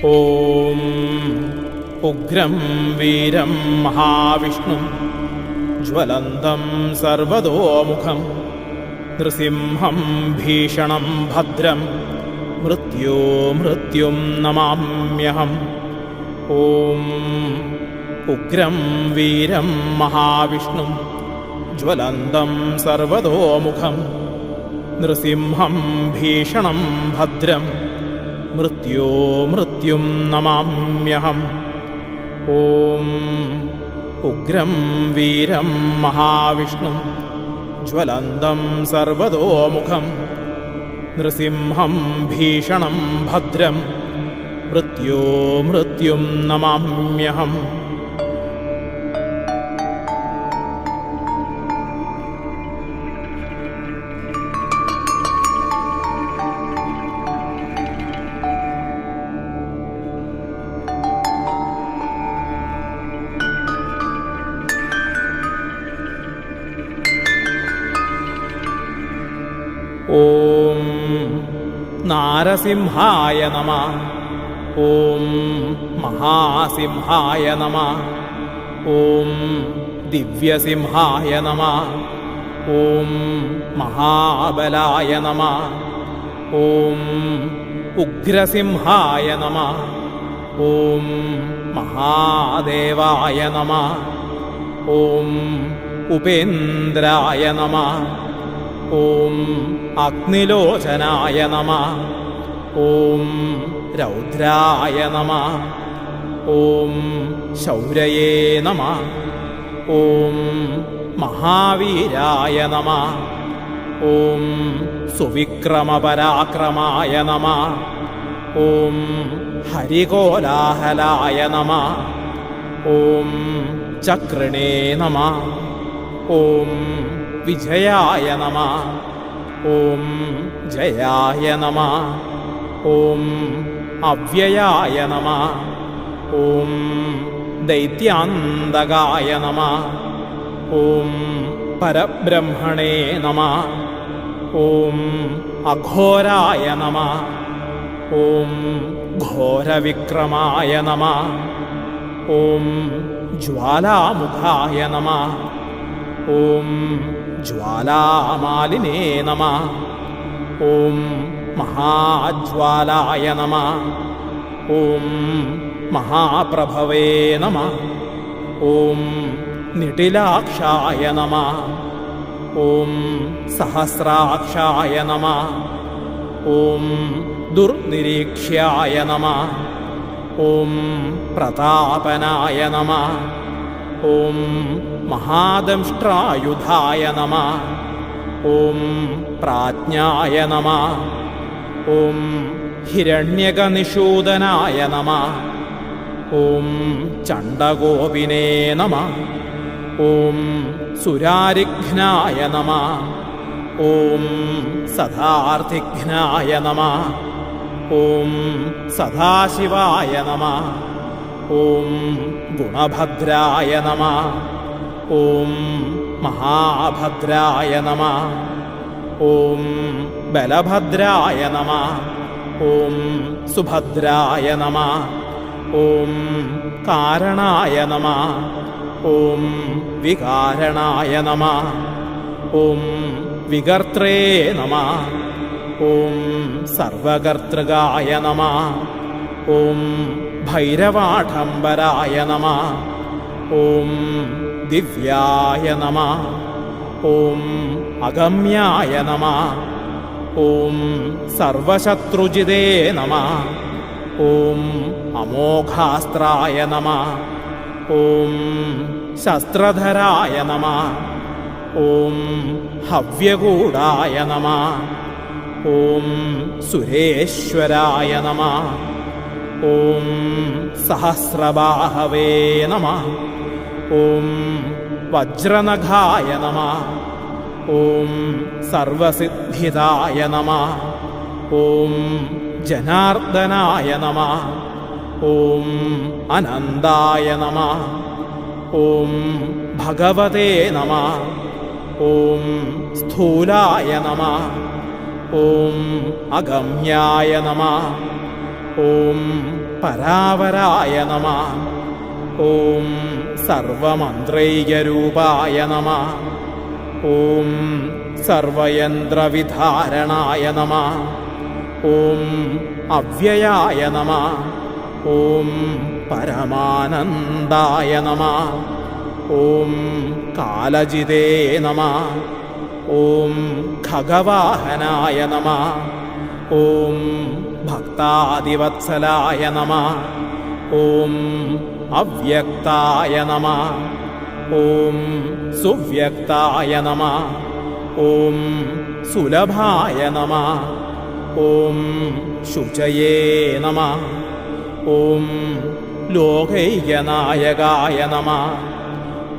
ഓം ഉഗ്രം വീരം മഹാവിഷ്ണും ജ്വലന്തം സർവതോമുഖം നൃസിംഹം ഭീഷണം ഭദ്രം മൃത്യും നമാമ്യഹം. ഓം ഉഗ്രം വീരം മഹാവിഷ്ണും ജ്വലന്തം സർവതോമുഖം നൃസിംഹം ഭീഷണം ഭദ്രം മൃത്യും നമാമ്യഹം. ഓം ഉഗ്രം വീരം മഹാവിഷ്ണും ജ്വലന്തം സർവതോമുഖം നൃസിംഹം ഭീഷണം ഭദ്രം മൃത്യും നമാമ്യഹം. ഓം നാരസിംഹായ നമഃ. ഓം മഹാസിംഹായ നമഃ. ഓം ദിവ്യസിംഹായ നമഃ. ഓം മഹാബലായ നമഃ. ഓം ഉഗ്രസിംഹായ നമഃ. ഓം മഹാദേവായ നമഃ. ഓം ഉപേന്ദ്രായ നമഃ. ഓം അഗ്നിലോചനായ നമഃ. ഓം രൗദ്രായ നമഃ. ഓം ശൗരയേ നമഃ. ഓം മഹാവീരായ നമഃ. ഓം സുവിക്രമപരാക്രമായ നമഃ. ഓം ഹരികോലാഹലായ നമഃ. ഓം ചക്രിണേ നമഃ. ഓം വിജയായ നമഃ. ഓം ജയായ നമഃ. ഓം അവ്യയായ നമഃ. ഓം ദൈത്യാന്തകായ നമഃ. ഓം പരബ്രഹ്മണേ നമഃ. ഓം അഘോരായ നമഃ. ഓം ഘോരവിക്രമായ നമഃ. ഓം ജ്വാലാമുഖായ നമഃ. ഓം ജ്വാലാമാലിനേ നമഃ. ഓം മഹാജ്വാലായ നമഃ. ഓം മഹാപ്രഭവേ നമഃ. ഓം നിടിലാക്ഷായ നമഃ. ഓം സഹസ്രാക്ഷായ നമഃ. ഓം ദുർനിരീക്ഷ്യായ നമഃ. ഓം പ്രതാപനായ നമഃ. ഓം മഹാദംഷ്ട്രായുധായ നമഃ. ഓം പ്രാജ്ഞായ നമഃ. ഓം ഹിരണ്യകനിഷൂദനായ നമഃ. ഓം ചണ്ഡകോപിനേ നമഃ. ഓം സുരാരിഘ്നായ നമഃ. ഓം സദാർത്ഥിഘ്നായ നമഃ. ഓം സദാശിവായ നമഃ. ഓം ഗുണഭദ്രായ നമഃ. ഓം മഹാഭദ്രായ നമഃ. ഓം ബലഭദ്രായ നമഃ. ഓം സുഭദ്രായ നമഃ. ഓം കാരണായ നമഃ. ഓം വികാരണായ നമഃ. ഓം വികർത്രേ നമഃ. ഓം സർവകർത്തൃകായ നമഃ. ഓം ഭൈരവാഢംബരായ നമഃ. ഓം ദിവ്യായ നമഃ. ഓം അഗമ്യായ നമഃ. ഓം സർവശത്രുജിതേ നമഃ. ഓം അമോഘാസ്ത്രായ നമഃ. ഓം ശസ്ത്രധരായ നമഃ. ഓം ഹവ്യഗൂഢായ നമഃ. ഓം സുരേശ്വരായ നമഃ. ഓം സഹസ്രബാഹവേ നമഃ. ഓം വജ്രനഖായ നമഃ. ഓം സർവസിദ്ധിദായ നമഃ. ഓം ജനാർദ്ദനായ നമഃ. ഓം അനന്തായ നമഃ. ഓം ഭഗവതേ നമഃ. ഓം സ്ഥൂലായ നമഃ. ഓം അഗമ്യായ നമഃ. ഓം പരാവരായ നമഃ. ഓം സർവമന്ത്രൈകരൂപായ നമഃ. ഓം സർവയന്ത്രവിധാരണായ നമഃ. ഓം അവ്യയായ നമഃ. ഓം പരമാനന്ദായ നമഃ. ഓം കാലജിതേ നമഃ. ഓം ഖഗവാഹനായ നമഃ. ഓം ഭക്താദിവത്സലായ നമഃ. ഓം അവ്യക്തായ നമഃ. ഓം സുവ്യക്തായ നമഃ. ഓം സുലഭായ നമഃ. ഓം ശുചയേ നമഃ. ഓം ലോകൈകനായകായ നമഃ.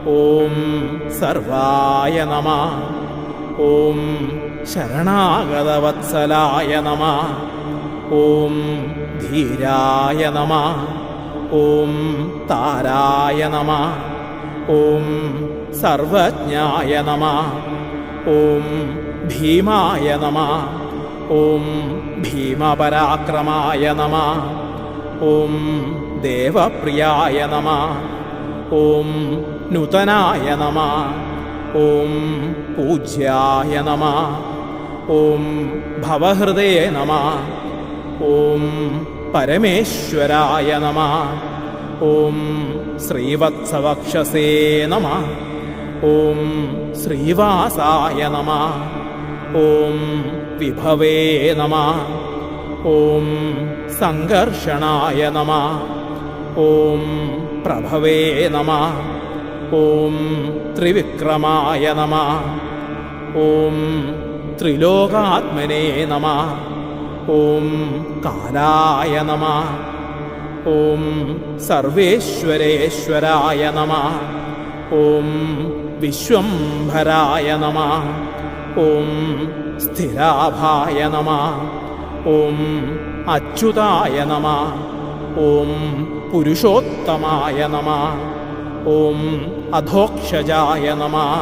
ഓം സർവായ നമഃ. ഓം ശരണാഗതവത്സലായ നമഃ. ഓം ധീരായ നമഃ. ഓം താരായ നമഃ. ഓം സർവജ്ഞായ നമഃ. ഓം ഭീമായ നമഃ. ഓം ഭീമപരാക്രമായ നമഃ. ഓം ദേവപ്രിയായ നമഃ. ഓം നൂതനായ നമഃ. ഓം പൂജ്യായ നമഃ. ഓം ഭവഹൃദേ നമഃ. ഓം പരമേശ്വരായ നമഃ. ഓം ശ്രീവത്സവക്ഷസേ നമഃ. ഓം ശ്രീവാസായ നമഃ. ഓം വിഭവേ നമഃ. ഓം സംഘർഷണായ നമഃ. ഓം പ്രഭവേ നമഃ. ഓം ത്രിവിക്രമായ നമഃ. ഓം ത്രിലോകാത്മനേ നമഃ. ഓം കാലായ നമഃ. ഓം സർവേശ്വരേശ്വരായ നമഃ. ഓം വിശ്വംഭരായ നമഃ. ഓം സ്ഥിരാഭായ നമഃ. ഓം അച്യുതായ നമഃ. ഓം പുരുഷോത്തമായ നമഃ. ഓം അധോക്ഷജായ നമഃ.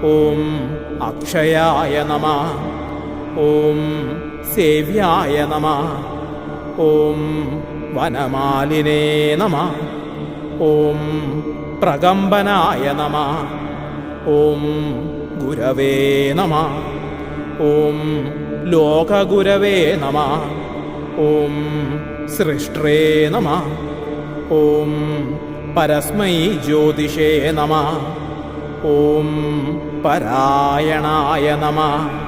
ഓം അക്ഷയായ നമഃ. ഓം സേവ്യായ നമഃ. ഓം വനമാലിനേ നമഃ. ഓം പ്രകമ്പനായ നമഃ. ഓം ഗുരവേ നമഃ. ഓം ലോകഗുരവേ നമഃ. ഓം സൃഷ്ട്രേ നമഃ. ഓം പരസ്മൈ ജ്യോതിഷേ നമഃ. ഓം പരായണായ നമഃ.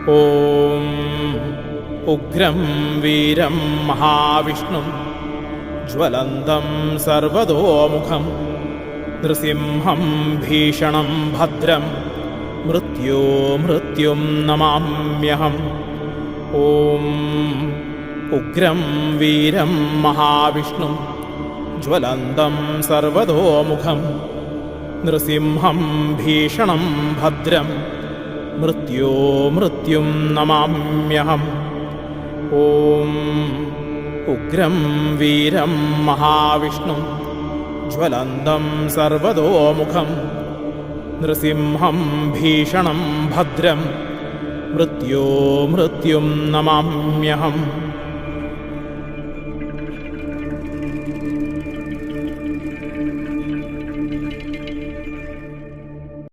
ഓം ഉഗ്രം വീരം മഹാവിഷ്ണും ജ്വലന്തം സർവതോമുഖം നൃസിംഹം ഭീഷണം ഭദ്രം മൃത്യും നമാമ്യഹം. ഓം ഉഗ്രം വീരം മഹാവിഷ്ണും ജ്വലന്തം സർവതോമുഖം നൃസിംഹം ഭീഷണം ഭദ്രം മൃത്യും നമാമ്യഹം. ഓം ഉഗ്രം വീരം മഹാവിഷ്ണും ജ്വലന്തം സർവതോമുഖം നൃസിംഹം ഭീഷണം ഭദ്രം മൃത്യും നമാമ്യഹം.